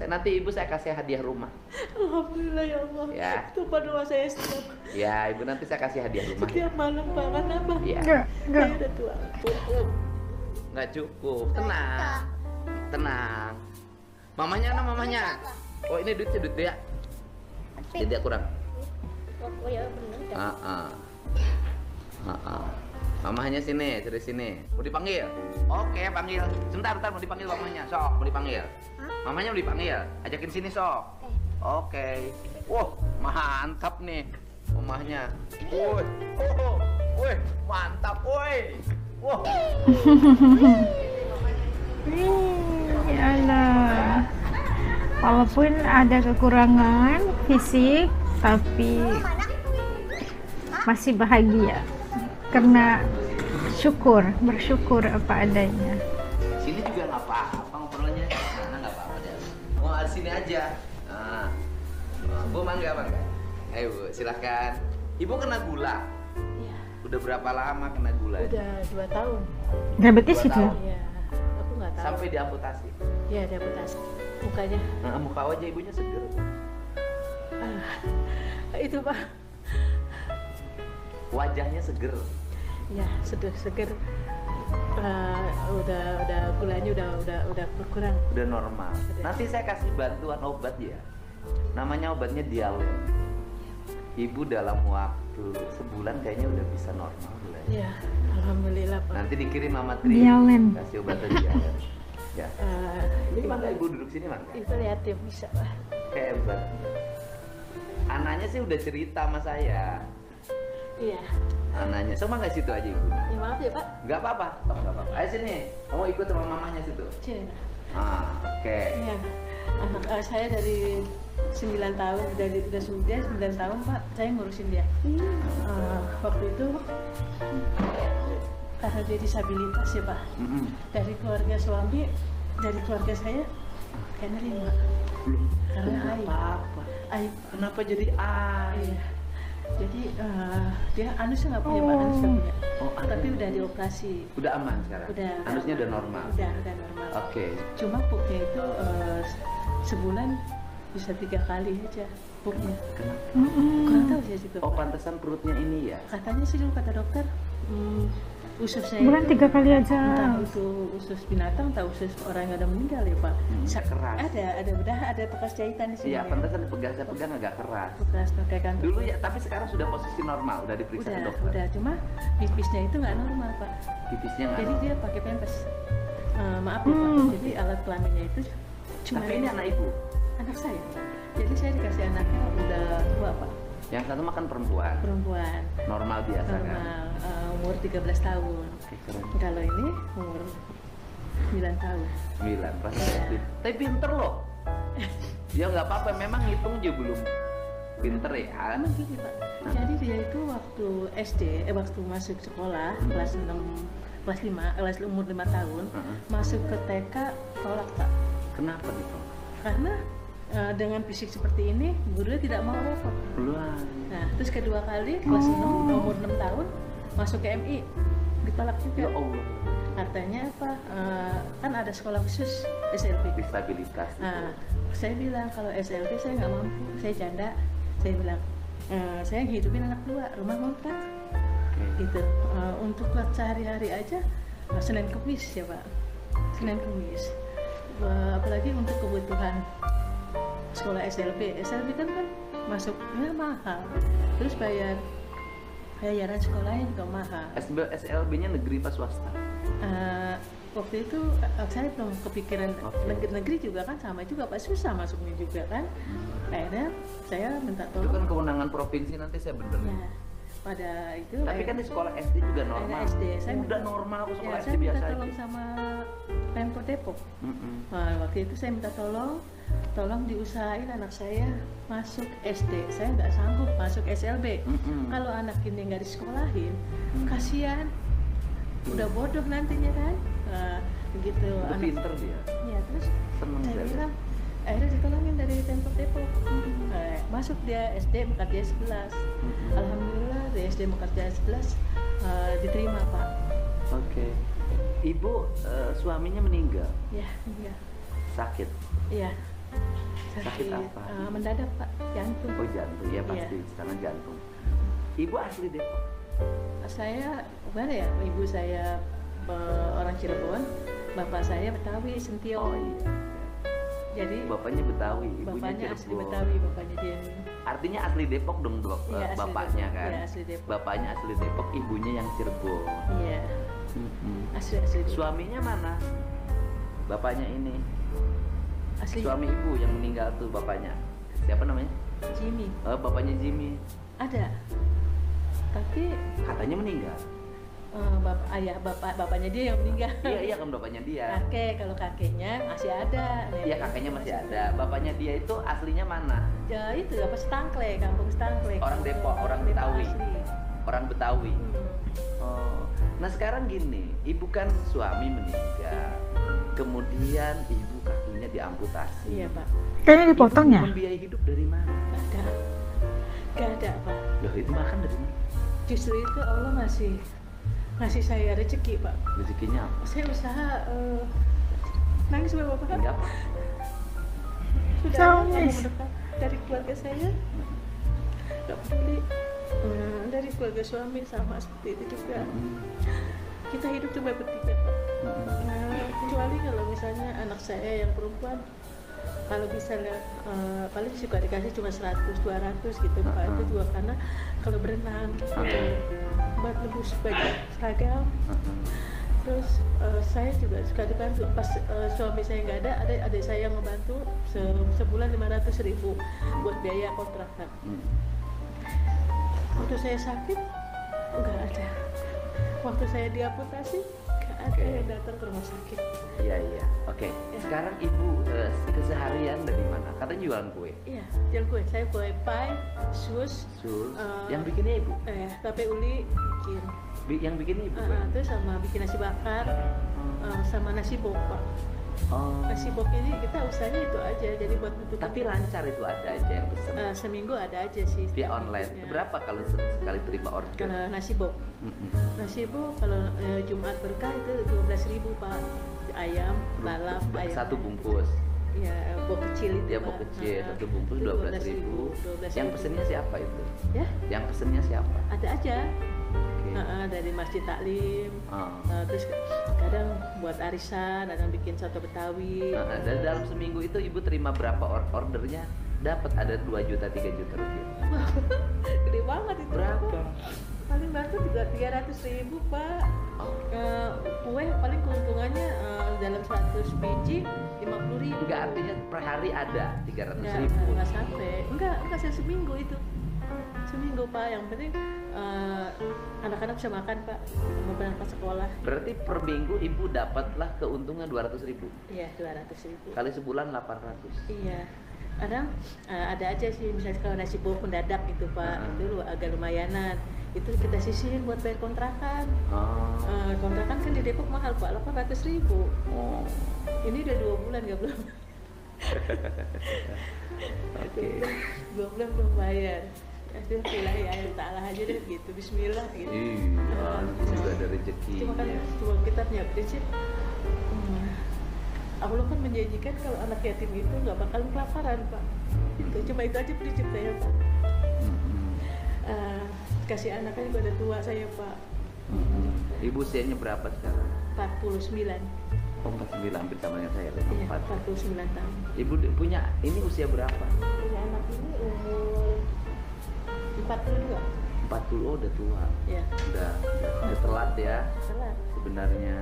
Nanti ibu saya kasih hadiah rumah. Alhamdulillah ya Allah. Ya. Tumpah doa saya setiap Ya, ibu nanti saya kasih hadiah rumah. setiap malam Pak, kan Abang. Ya. Saya udah tua. Nggak cukup. Tenang. Tenang. Mamanya mana mamanya? Oh, ini duit ya. Jadi kurang. Oh ya benar. Mamanya sini, dari sini. Mau dipanggil? Oke, panggil. Sebentar, mau dipanggil mamanya. Sok, mau dipanggil. Mamanya mau dipanggil. Ajakin sini, sok. Oke. Wah, mantap nih mamanya. Woi, mantap, woi. Wah. Ya Allah. Walaupun ada kekurangan fisik, tapi masih bahagia karena bersyukur apa adanya. Sini juga nggak apa-apa ngobrolnya. Nah, nggak apa-apa deh. Mau di sini aja. Nah, Bu mangga. Ayo Bu, silahkan. Ibu kena gula. Iya. Udah berapa lama kena gula? Udah 2 tahun. Diabetes 2 itu? tahun. Iya. Aku nggak tahu. Sampai diamputasi. Iya, ada betas. Mukanya. Nah, muka wajah ibunya seger. Itu Pak. Wajahnya seger. Ya, seger. Udah gulanya udah berkurang. Udah normal. Udah. Nanti saya kasih bantuan obat ya. Namanya obatnya Dialen. Ibu dalam waktu sebulan kayaknya udah bisa normal gulanya. Iya, alhamdulillah Pak. Nanti dikirim Mama Tri. Dialen. Kasih obatnya Dialen. Ya. Ini Itu mangga ibu duduk sini mangga. Itu lihat ya bisa Pak. Hebat. Anaknya sih udah cerita sama saya. Iya. Anaknya sama nggak situ aja ibu? Ya maaf ya Pak. Nggak apa-apa. Oh, nggak apa-apa. Ayo sini. Kamu ikut sama mamanya situ. Cina. Oke. Iya. Anak saya dari 9 tahun, dia 9 tahun Pak, saya ngurusin dia. Waktu itu karena dia disabilitas ya Pak. Dari keluarga suami, dari keluarga saya kayak nerima. Karena aib. Apa? Aib. Kenapa jadi Iya. Jadi dia anusnya nggak punya Pak, anusnya punya. Oh, Tapi udah dioperasi. Udah aman sekarang? Udah. Anusnya udah normal? Udah normal. Oke. Cuma pupnya itu sebulan bisa 3 kali aja pupnya. Kenapa? Kurang tahu saya juga. Oh, Pak. pantesan perutnya ini ya? Katanya sih dulu kata dokter, usus saya Bulan itu 3 kali aja. entah itu usus binatang, entah usus orang yang udah meninggal ya Pak. Keras. Ada bedah, ada bekas jahitan di sini. Iya, ya. pantesan saya pegang agak keras. Bekas pakai kantong. Dulu ya, tapi sekarang sudah posisi normal, udah diperiksa ke dokter. Udah, cuma pipisnya itu nggak normal Pak. Pipisnya nggak Jadi normal. dia pakai pempes. Maaf ya Pak. Jadi alat kelaminnya itu cuma Tapi ini anak ibu. anak saya. Jadi saya dikasih anaknya udah tua Pak. Yang satu makan perempuan. Perempuan. Normal biasa kan? Normal, umur 13 tahun. Oke, keren. Kalau ini umur 9 tahun. 9, pasti SD. Tapi pinter loh. Ya nggak apa-apa, memang ngitung juga belum pinter ya. Emang gini Pak. Jadi dia itu waktu SD, waktu masuk sekolah kelas 6, kelas 5, kelas umur 5 tahun, masuk ke TK tolak Pak. Kenapa gitu? Karena dengan fisik seperti ini, gurunya tidak mau repot. Luar. Nah, terus kedua kali kelas 6, umur 6 tahun, masuk ke MI, ditolak Ya juga. Allah. Artinya apa? Kan ada sekolah khusus SLB. Disabilitas. Nah, saya bilang kalau SLB saya nggak mampu, saya canda. Saya bilang, saya ngehidupin anak 2, rumah ngontrak. Gitu. Untuk buat sehari-hari aja, Senin Kemis ya Pak. Senin Kemis. Apalagi untuk kebutuhan sekolah SLB. SLB kan masuknya mahal. Terus bayaran sekolahnya juga mahal. SLB-nya negeri apa swasta? Waktu itu saya belum kepikiran negeri juga kan sama juga Pak, susah masuknya juga kan. Akhirnya saya minta Itu kan tolong. kewenangan provinsi, nanti saya benerin. Ya, pada itu. Tapi kan di sekolah SD juga normal. SD, saya Udah normal aku sekolah SD saya minta biasa tolong aja. sama Pemkot Depok. Mm-mm. Nah, waktu itu saya minta tolong diusahain anak saya masuk SD. Saya nggak sanggup masuk SLB. Kalau anak ini nggak disekolahin, kasihan. Udah bodoh nantinya kan. Begitu. Udah pinter dia. Ya, terus Seneng saya saya. bilang, akhirnya ditolongin dari Pemkot Depok. Masuk dia SD Mekarjaya 11. Alhamdulillah di SD Mekarjaya 11 diterima Pak. Oke. Ibu suaminya meninggal. Ya, iya. Sakit. Iya. Sakit apa? Mendadak Pak, jantung. Oh jantung, ya Iya. pasti karena jantung. Ibu asli Depok? Saya mana ya? Ibu saya orang Cirebon, bapak saya Betawi, Sentio. Oh iya. Jadi Bapaknya Betawi, ibunya bapaknya asli Cirebon. Betawi, bapaknya dia. Artinya asli Depok dong Iya, asli bapaknya Depok. kan? Iya, asli Depok. Bapaknya asli Depok, ibunya yang Cirebon. Iya, Mm-mm. asli Depok. Suaminya mana? Bapaknya ini. Asli Suami ibu yang meninggal tuh bapaknya. Siapa namanya? Jimmy. Oh, bapaknya Jimmy. Ada. Tapi Katanya meninggal. bapaknya dia yang meninggal. Iya, iya kan bapaknya dia. Kakek, kalau kakeknya masih ada. Iya, kakeknya masih ada. Bapaknya dia itu aslinya mana? Ya itu apa Stangkle, kampung Stangkle. Orang Depok, orang Depok Betawi. asli. Orang Betawi. Hmm. Oh. Nah, sekarang gini, ibu kan suami meninggal. Kemudian ibu kakinya diamputasi. Iya Pak. Kayaknya dipotong ya? Ibu membiayai hidup dari mana? Gak ada Pak. Loh, itu makan dari mana? Justru itu Allah ngasih saya rezeki Pak. Rezekinya apa? Saya usaha nangis Bapak. Enggak apa. Sudah Nangis. ada yang mendekat dari keluarga saya. Gak peduli. Dari keluarga suami sama seperti itu juga. Kita hidup cuma bertiga Pak. Kecuali kalau misalnya anak saya yang perempuan, kalau misalnya paling suka dikasih cuma 100-200 gitu Pak. Itu juga karena kalau berenang gitu, buat nebus baju seragam. Terus saya juga suka dibantu pas suami saya nggak ada adik saya yang ngebantu sebulan 500.000 buat biaya kontrakan. Waktu saya sakit nggak ada. Waktu saya diamputasi nggak ada yang datang ke rumah sakit. Iya, iya. Oke. Sekarang ibu keseharian dari mana? Katanya jualan kue. Iya, jual kue. Saya kue pie, sus, Sus. Yang bikinnya ibu? tape uli bikin. Yang bikinnya ibu? kan? Terus sama bikin nasi bakar, sama nasi bok Pak. Oh. Nasi bok ini kita usahanya itu aja, jadi buat nutupin. Tapi lancar itu ada aja yang pesen. Seminggu ada aja sih. Via setiap online. minggunya. Berapa kalau sekali terima order? Kalau nasi bok, nasi bok kalau Jumat berkah itu 12.000 Pak. Ayam, lalap, ayam. Satu bungkus. Ya, bok kecil itu. Ya, Pak. bok kecil, Nah, satu bungkus itu 12.000. 12.000. Yang pesennya siapa itu? Ya, Yang pesennya siapa? ada aja. Oke. Dari Masjid Taklim. Oh. Terus kadang buat arisan, kadang bikin soto Betawi. Nah, dan dalam seminggu itu ibu terima berapa ordernya? Dapat ada 2 juta, 3 juta rupiah. Gede banget itu. Berapa? Paling bantu juga 300.000 Pak. Kue paling keuntungannya dalam 100 biji 50.000. Enggak, artinya per hari ada 300.000. Enggak sampai. Enggak saya seminggu itu. Seminggu Pak, yang penting anak-anak bisa makan Pak, mau berangkat sekolah. Berarti per minggu ibu dapatlah keuntungan 200.000. Iya, 200.000. Kali sebulan 800. Iya. Kadang ada aja sih, misalnya kalau nasi bok mendadak gitu Pak, itu agak lumayanan. Itu kita sisihin buat bayar kontrakan. Oh. Kontrakan kan di Depok mahal Pak, 800.000. Oh. Ini udah 2 bulan nggak belum. Oke. 2 bulan belum bayar. Aduh, ilahi ayat ta'ala aja deh gitu, bismillah gitu. Iya, juga ada rezeki. Cuma kan cuma kita punya prinsip, Allah kan menjanjikan kalau anak yatim itu nggak bakal kelaparan Pak. Itu cuma itu aja prinsip saya Pak. Kasih anaknya juga udah tua saya Pak. Ibu usianya berapa sekarang? 49. Oh, 49, hampir sama dengan saya. Iya, 4. 49 tahun. Ibu punya ini usia berapa? Punya anak ini umur 42. 40, oh udah tua. Ya, Udah telat ya salah. sebenarnya.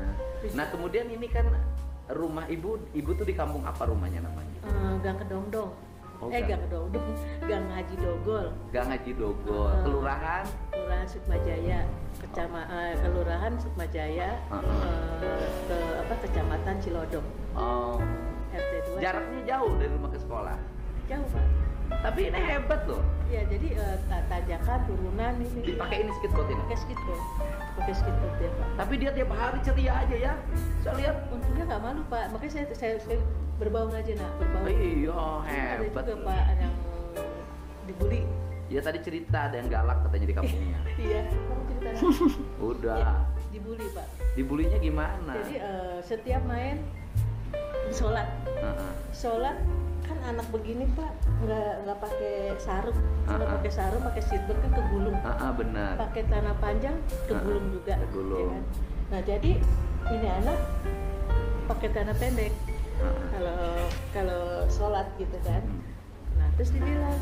Nah, kemudian ini kan rumah ibu tuh di kampung apa rumahnya namanya? Gang Kedongdong. Oh, Gang Kedongdong, Gang Haji Dogol. Gang Haji Dogol, kelurahan Kelurahan Sukmajaya, Kelurahan Sukmajaya, Kecamatan Cilodong. Oh. RT 2. Jaraknya jauh dari rumah ke sekolah. Jauh Pak. Tapi ini hebat loh. Ya jadi tanjakan turunan ini. Dipakai ini skateboard ini. Pakai skateboard. Pakai skateboard ya Pak. Tapi dia tiap hari ceria aja ya. Saya lihat. Untungnya nggak malu Pak. Makanya saya berbaur aja nak, berbaur. Iya, Ada hebat. juga Pak yang dibully. Ya tadi cerita ada yang galak katanya di kampungnya. Iya, kamu ceritanya. Udah. Ya, dibully Pak. Dibulinya gimana? Jadi setiap main sholat, Heeh. sholat kan anak begini Pak nggak pakai sarung, kalau pakai sarung pakai seatbelt kan kegulung. Benar. Pakai celana panjang kegulung juga. Kegulung. Ya kan? Nah jadi ini anak pakai celana pendek. Kalau sholat gitu kan. Nah terus dibilang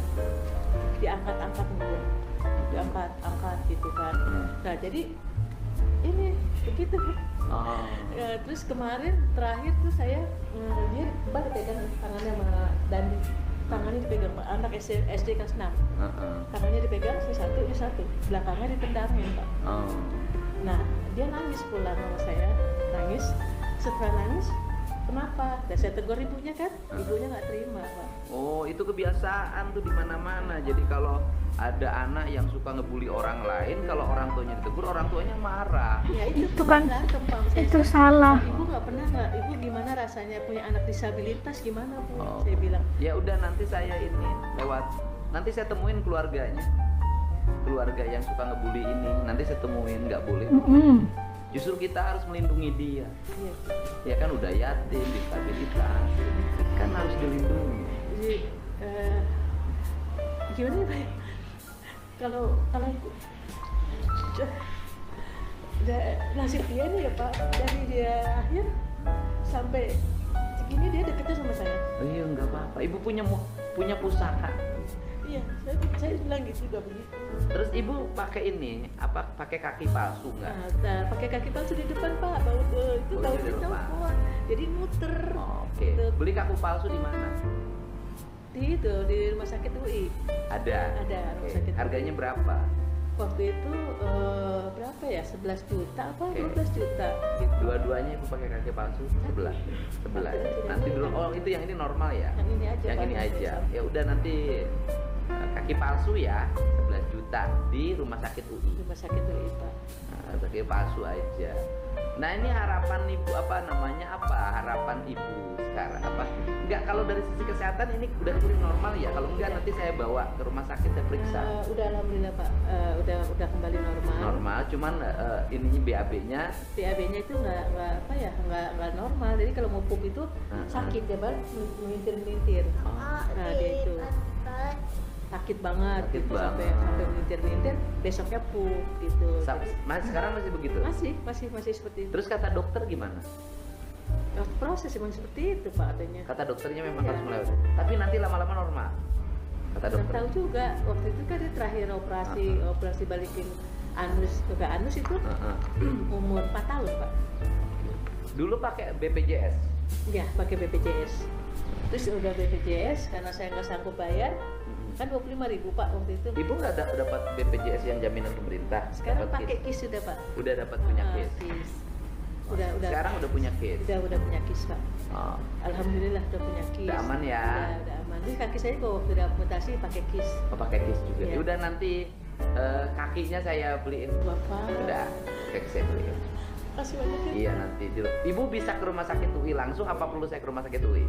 diangkat-angkat dulu, diangkat-angkat gitu kan. Nah jadi ini begitu. Ya, terus kemarin terakhir tuh saya dia pegang tangannya sama Dandi, tangannya dipegang Pak, anak SD kelas 6. Tangannya dipegang ini satu, belakangnya ditendangin Pak. Nah dia nangis pulang sama saya, nangis. Setelah nangis, kenapa? Dan saya tegur ibunya kan, ibunya nggak terima Pak. Oh, itu kebiasaan tuh di mana-mana. Jadi kalau ada anak yang suka ngebully orang lain, kalau orang tuanya ditegur, orang tuanya marah. Ya itu kan berantem, Pak. itu salah. Ibu nggak pernah nggak? Ibu gimana rasanya punya anak disabilitas gimana Bu? Saya bilang. Ya udah nanti saya ini lewat, nanti saya temuin keluarganya, keluarga yang suka ngebully ini, nanti saya temuin, nggak boleh. Justru kita harus melindungi dia. Iya. Ya kan udah yatim, disabilitas, kan harus dilindungi. Jadi gimana ya Pak? Kalau nasib dia nih ya Pak, dari dia akhir sampai segini dia deketnya sama saya. Oh iya nggak apa-apa. Ibu punya pusaka. Iya, saya bilang gitu juga begitu. Terus ibu pakai ini apa? Pakai kaki palsu nggak? Nah, pakai kaki palsu di depan Pak, itu Oh, tahu di depan. kuat. Jadi muter. Oke. Gitu. Beli kaki palsu di mana? Di rumah sakit UI. Ada. Ada rumah Oke. sakit. Harganya berapa? Waktu itu berapa ya? 11 juta apa? Oke. 12 juta gitu. Dua-duanya ibu pakai kaki palsu? Sebelah. Nanti dulu. Oh itu yang ini normal ya? Yang ini aja. Yang Pak, ini saya aja. sampai. Ya udah nanti kaki palsu ya 11 juta di rumah sakit UI. Rumah sakit UI Pak. Nah, kaki palsu aja. Nah ini harapan ibu apa namanya apa? Harapan ibu sekarang apa? Enggak, kalau dari sisi kesehatan ini udah pulih normal ya. Kalau enggak nanti saya bawa ke rumah sakit saya periksa. Udah alhamdulillah Pak. Udah kembali normal. Normal, cuman ininya BAB-nya BAB-nya itu nggak apa ya, nggak normal. Jadi kalau mau pup itu sakit ya Bang, melintir-melintir. Nah dia itu sakit banget, Sakit gitu, banget. sampai melintir-melintir, besoknya pup gitu. sekarang masih begitu. Masih seperti itu. Terus kata dokter gimana? Ya, proses memang seperti itu Pak katanya. Kata dokternya memang Ya. harus melewati. Tapi nanti lama-lama normal. Kata Nggak dokter. tahu juga, waktu itu kan dia terakhir operasi balikin anus ke anus itu umur 4 tahun Pak. Dulu pakai BPJS. Ya pakai BPJS. Terus udah BPJS karena saya nggak sanggup bayar, kan 25.000 Pak waktu itu. Ibu nggak dapat BPJS yang jaminan pemerintah? Sekarang Dapat pakai KIS? KIS sudah Pak. Udah dapat punya KIS. KIS. Udah Sekarang udah punya KIS. udah punya KIS Pak. Oh. Alhamdulillah udah punya KIS. Udah aman ya? Udah aman. Jadi kaki saya kok waktu udah amputasi pakai KIS. Oh, pakai KIS juga. Iya. Ya udah nanti kakinya saya beliin. Bapak. Udah, kaki saya beliin. Kasih banyak ya. Iya nanti. Ibu bisa ke rumah sakit UI langsung apa perlu saya ke rumah sakit UI?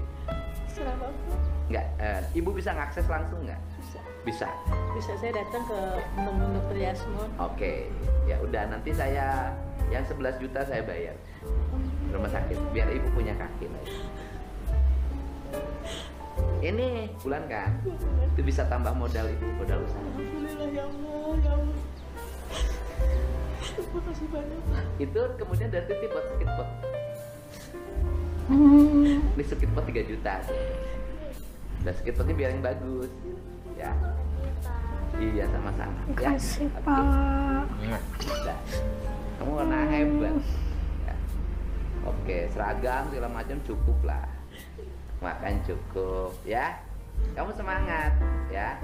Serah Bapak. Enggak. Ibu bisa ngakses langsung nggak? Bisa. Bisa. Bisa saya datang ke menu Dr. Yasmon. Oke. Ya udah nanti saya yang 11 juta saya bayar rumah sakit biar ibu punya kaki lagi. Ini bulan kan? Itu bisa tambah modal ibu, modal usaha. Alhamdulillah ya Allah, ya Allah. Terima kasih banyak Pak. Itu kemudian dari titip buat skitpot. Ini skitpot 3 juta. Dan skitpotnya biar yang bagus. Ya. Iya sama-sama. Ya. Kasih Oke. Pak. Udah. Kamu warna hebat. Ya. Oke, seragam segala macam cukup lah. Makan cukup ya. Kamu semangat ya.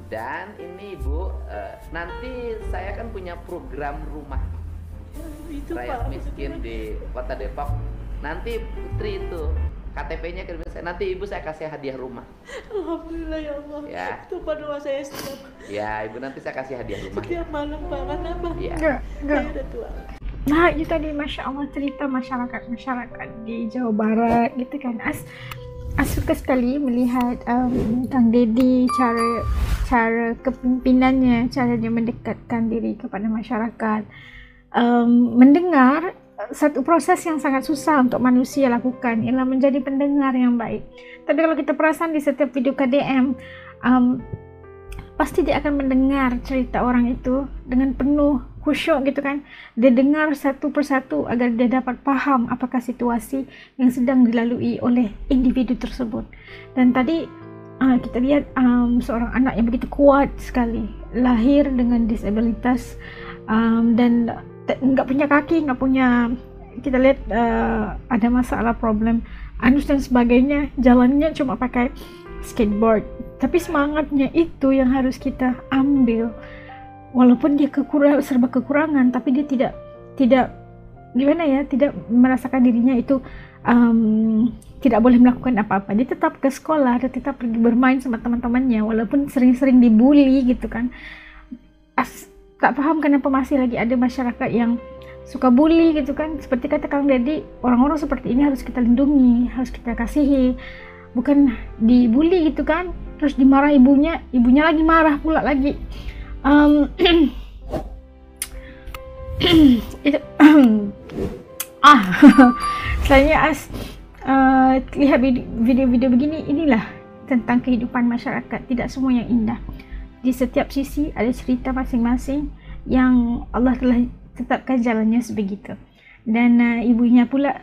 Dan ini Ibu, nanti saya kan punya program rumah Itu rakyat Pak. miskin di Kota Depok. Nanti Putri itu KTP-nya kirim saya. Nanti Ibu saya kasih hadiah rumah. Alhamdulillah ya Allah. Ya. Itu Pak doa saya setiap Ya, Ibu nanti saya kasih hadiah rumah. setiap malam Pak. Karena apa? Ya. Enggak. Saya udah tua. Nah itu tadi Masya Allah cerita masyarakat di Jawa Barat gitu kan. Suka sekali melihat Kang Deddy cara kepemimpinannya, cara dia mendekatkan diri kepada masyarakat, mendengar satu proses yang sangat susah untuk manusia lakukan, ialah menjadi pendengar yang baik. Tapi kalau kita perasan di setiap video KDM, pasti dia akan mendengar cerita orang itu dengan penuh khusyuk gitu kan. Dia dengar satu persatu agar dia dapat paham apakah situasi yang sedang dilalui oleh individu tersebut. Dan tadi kita lihat seorang anak yang begitu kuat sekali, lahir dengan disabilitas, dan nggak punya kaki, nggak punya, kita lihat ada masalah problem anus dan sebagainya, jalannya cuma pakai skateboard. Tapi semangatnya itu yang harus kita ambil, walaupun dia serba kekurangan, tapi dia tidak gimana ya, tidak merasakan dirinya itu tidak boleh melakukan apa-apa. Dia tetap ke sekolah, dia tetap pergi bermain sama teman-temannya, walaupun sering-sering dibully gitu kan. Tak paham kenapa masih lagi ada masyarakat yang suka bully gitu kan. Seperti kata Kang Deddy, orang-orang seperti ini harus kita lindungi, harus kita kasihi, bukan dibully gitu kan, terus dimarah ibunya lagi marah pula lagi. Itu selainnya lihat video-video begini, inilah tentang kehidupan masyarakat. Tidak semua yang indah. Di setiap sisi ada cerita masing-masing yang Allah telah tetapkan jalannya sebegitu. Dan ibunya pula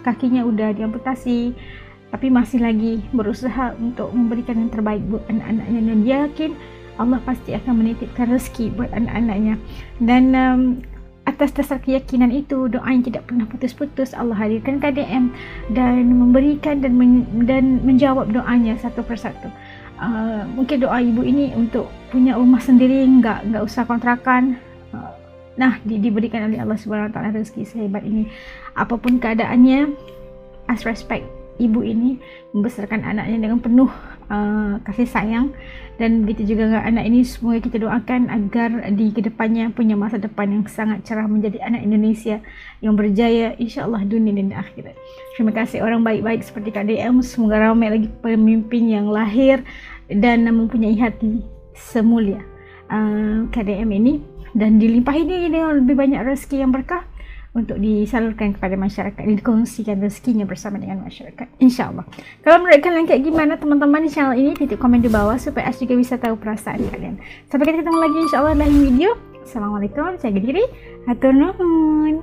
kakinya udah diamputasi, tapi masih lagi berusaha untuk memberikan yang terbaik buat anak-anaknya, dan dia yakin Allah pasti akan menitipkan rezeki buat anak-anaknya. Dan atas dasar keyakinan itu, doa yang tidak pernah putus-putus, Allah hadirkan KDM dan memberikan dan menjawab doanya satu persatu. Mungkin doa ibu ini untuk punya rumah sendiri, nggak usah kontrakan. Nah, diberikan oleh Allah Subhanahu Wa Taala rezeki sehebat ini. Apapun keadaannya, as respect ibu ini membesarkan anaknya dengan penuh kasih sayang, dan begitu juga anak ini. Semoga kita doakan agar di kedepannya punya masa depan yang sangat cerah, menjadi anak Indonesia yang berjaya insyaAllah dunia dan akhirat. Terima kasih orang baik-baik seperti KDM. Semoga ramai lagi pemimpin yang lahir dan mempunyai hati semulia KDM ini, dan dilimpahi dengan lebih banyak rezeki yang berkah untuk disalurkan kepada masyarakat, dikongsikan rezekinya bersama dengan masyarakat, insyaAllah. Kalau menurut kalian kayak gimana teman-teman di channel ini, titik komen di bawah supaya As juga bisa tahu perasaan kalian. Sampai kita ketemu lagi insyaAllah dalam video. Assalamualaikum, jaga diri, hatur nuhun.